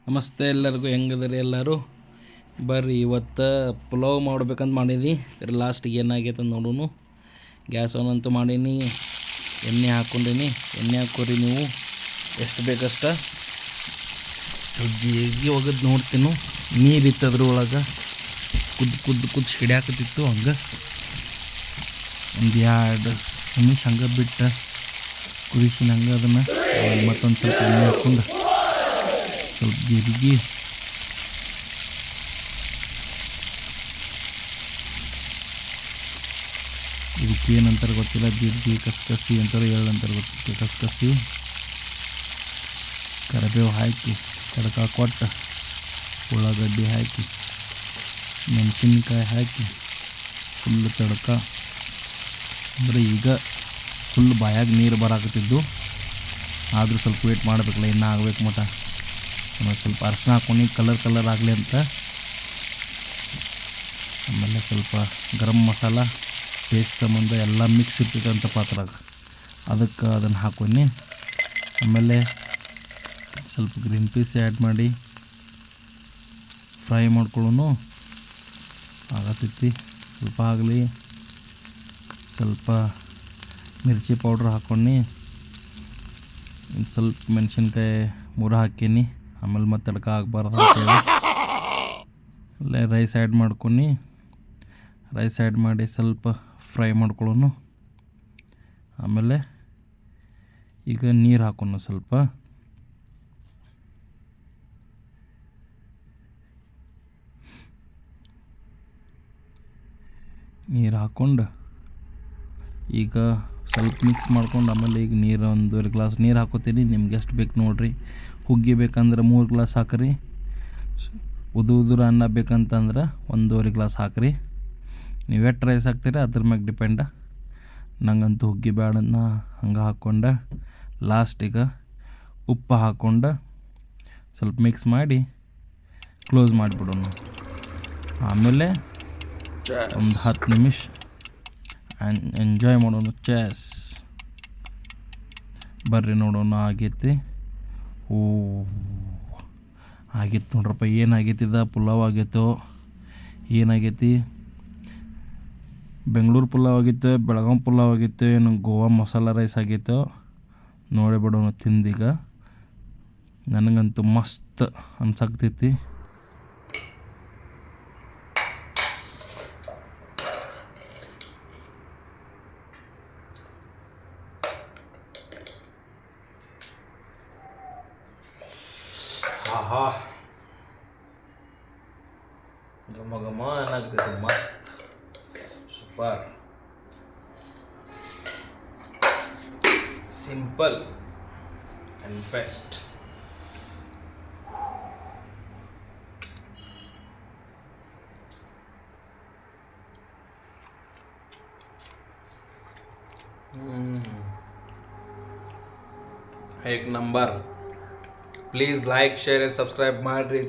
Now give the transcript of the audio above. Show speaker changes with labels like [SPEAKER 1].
[SPEAKER 1] ನಮಸ್ತೆ ಎಲ್ಲರಿಗೂ, ಹೆಂಗದ್ರಿ ಎಲ್ಲರೂ? ಬರ್ರಿ ಇವತ್ತು ಪುಲಾವ್ ಮಾಡ್ಬೇಕಂತ ಮಾಡೀನಿ. ಲಾಸ್ಟಿಗೆ ಏನಾಗೈತೆ ಅಂತ ನೋಡೋನು. ಗ್ಯಾಸ್ ಆನ್ ಅಂತೂ ಮಾಡೀನಿ, ಎಣ್ಣೆ ಹಾಕ್ಕೊಂಡೀನಿ. ಎಣ್ಣೆ ಹಾಕೋರಿ ನೀವು ಎಷ್ಟು ಬೇಕಷ್ಟ. ಜೀರಿಗೆ ಒಗದು ನೋಡ್ತೀನಿ, ನೀರು ಇತ್ತದ್ರ ಒಳಗೆ ಕುದ್ದು ಸಿಡ್ಯಾಕತ್ತಿತ್ತು. ಹಂಗೆ ಒಂದು 2 ನಿಮಿಷ ಹಂಗೆ ಬಿಟ್ಟು ಕುದಿಸಿನ ಹಂಗೆ ಅದನ್ನು ಮತ್ತೊಂದು ಸ್ವಲ್ಪ ಎಣ್ಣೆ ಹಾಕ್ಕೊಂಡು ಸ್ವಲ್ಪ ಜೀರಿಗೆ, ಇದಕ್ಕೆ ಏನಂತಾರೆ ಗೊತ್ತಿಲ್ಲ, ಜೀರಿಗೆ ಕಸ್ಕಸಿ ಅಂತಾರೆ, ಅಂತಾರೆ ಗೊತ್ತಿಲ್ಲ. ಕಸ್ಕಸಿ ಕರಿಬೇವು ಹಾಕಿ ತಡಕ ಕೊಟ್ಟು ಉಳ್ಳಾಗಡ್ಡಿ ಹಾಕಿ ಮೆಣಸಿನ್ಕಾಯಿ ಹಾಕಿ ಫುಲ್ ತಡಕ. ಅಂದರೆ ಈಗ ಫುಲ್ ಬಾಯಾಗ ನೀರು ಬರಾಕತ್ತಿದ್ದು, ಆದರೂ ಸ್ವಲ್ಪ ವೇಟ್ ಮಾಡಬೇಕಲ್ಲ, ಇನ್ನೂ ಆಗ್ಬೇಕು ಮಟ. ಆಮೇಲೆ ಸ್ವಲ್ಪ ಅರಿಶಿನ ಹಾಕ್ಕೊಂಡು ಕಲರ್ ಆಗಲಿ ಅಂತ. ಆಮೇಲೆ ಸ್ವಲ್ಪ ಗರಂ ಮಸಾಲ ಟೇಸ್ಟ್ ಸಂಬಂಧ ಎಲ್ಲ ಮಿಕ್ಸ್ ಇರ್ತೈತೆ ಅಂತ ಪಾತ್ರಾಗ, ಅದಕ್ಕೆ ಅದನ್ನು ಹಾಕ್ಕೊಂಡು ಆಮೇಲೆ ಸ್ವಲ್ಪ ಗ್ರೀನ್ ಪೀಸ್ ಆ್ಯಡ್ ಮಾಡಿ ಫ್ರೈ ಮಾಡ್ಕೊಳ್ಳೋನು ಆಗತ್ತೈತಿ. ಸ್ವಲ್ಪ ಆಗಲಿ, ಸ್ವಲ್ಪ ಮಿರ್ಚಿ ಪೌಡ್ರ್ ಹಾಕ್ಕೊಂಡು ಸ್ವಲ್ಪ ಮೆಣಸಿನ್ಕಾಯಿ 3 ಹಾಕೀನಿ. ಆಮೇಲೆ ಮತ್ತೆ ತಡ್ಕ ಆಗಬಾರ್ದು ಅಂತೇಳಿ ಅಲ್ಲೇ ರೈಸ್ ಆ್ಯಡ್ ಮಾಡ್ಕೊಂಡು ರೈಸ್ ಆ್ಯಡ್ ಮಾಡಿ ಸ್ವಲ್ಪ ಫ್ರೈ ಮಾಡ್ಕೊಳ್ಳೋನು. ಆಮೇಲೆ ಈಗ ನೀರು ಹಾಕೋಣ, ಸ್ವಲ್ಪ ನೀರು ಹಾಕ್ಕೊಂಡು ಈಗ ಸ್ವಲ್ಪ ಮಿಕ್ಸ್ ಮಾಡ್ಕೊಂಡು ಆಮೇಲೆ ಈಗ ನೀರು 1.5 ಗ್ಲಾಸ್ ನೀರು ಹಾಕೋತೀನಿ. ನಿಮ್ಗೆ ಎಷ್ಟು ಬೇಕು ನೋಡಿರಿ. ಹುಗ್ಗಿ ಬೇಕಂದ್ರೆ 3 ಗ್ಲಾಸ್ ಹಾಕ್ರಿ. ಉದುರು ಅನ್ನ ಬೇಕಂತಂದ್ರೆ 1.5 ಗ್ಲಾಸ್ ಹಾಕ್ರಿ. ನೀವು ಎಷ್ಟು ರೈಸ್ ಹಾಕ್ತೀರಿ ಅದ್ರ ಮ್ಯಾಗೆ ಡಿಪೆಂಡ. ನಂಗಂತೂ ಹುಗ್ಗಿ ಬೇಡನ್ನ ಹಂಗೆ ಹಾಕ್ಕೊಂಡು ಲಾಸ್ಟಿಗೆ ಉಪ್ಪು ಹಾಕ್ಕೊಂಡು ಸ್ವಲ್ಪ ಮಿಕ್ಸ್ ಮಾಡಿ ಕ್ಲೋಸ್ ಮಾಡಿಬಿಡೋಣ. ಆಮೇಲೆ ಒಂದು 10 ನಿಮಿಷ ಎಂಜಾಯ್ ಮಾಡೋಣ. ಬರ್ರಿ ನೋಡೋಣ. ಆಗೈತಿ. ಆಗಿತ್ತು ನೋಡ್ರಪ್ಪ. ಏನಾಗೈತಿದ ಪುಲಾವ್ ಆಗೈತೋ ಏನಾಗೈತಿ? ಬೆಂಗಳೂರು ಪುಲಾವ್ ಆಗಿತ್ತು, ಬೆಳಗಾಂ ಪುಲಾವ್ ಆಗಿತ್ತು, ಏನು ಗೋವಾ ಮಸಾಲ ರೈಸ್ ಆಗೈತೋ ನೋಡಿ ಬಿಡೋಣ ತಿಂದೀಗ. ನನಗಂತೂ ಮಸ್ತ್ ಅನ್ಸಾಕ್ತೈತಿ. ಆಹಾ, ಘಮ ಏನಾಗ್ತೈತಿ, ಮಸ್ತ್ ಸೂಪರ್. Simple and best. एक नंबर. Please like, share and subscribe ಮಾಡಿರಿ.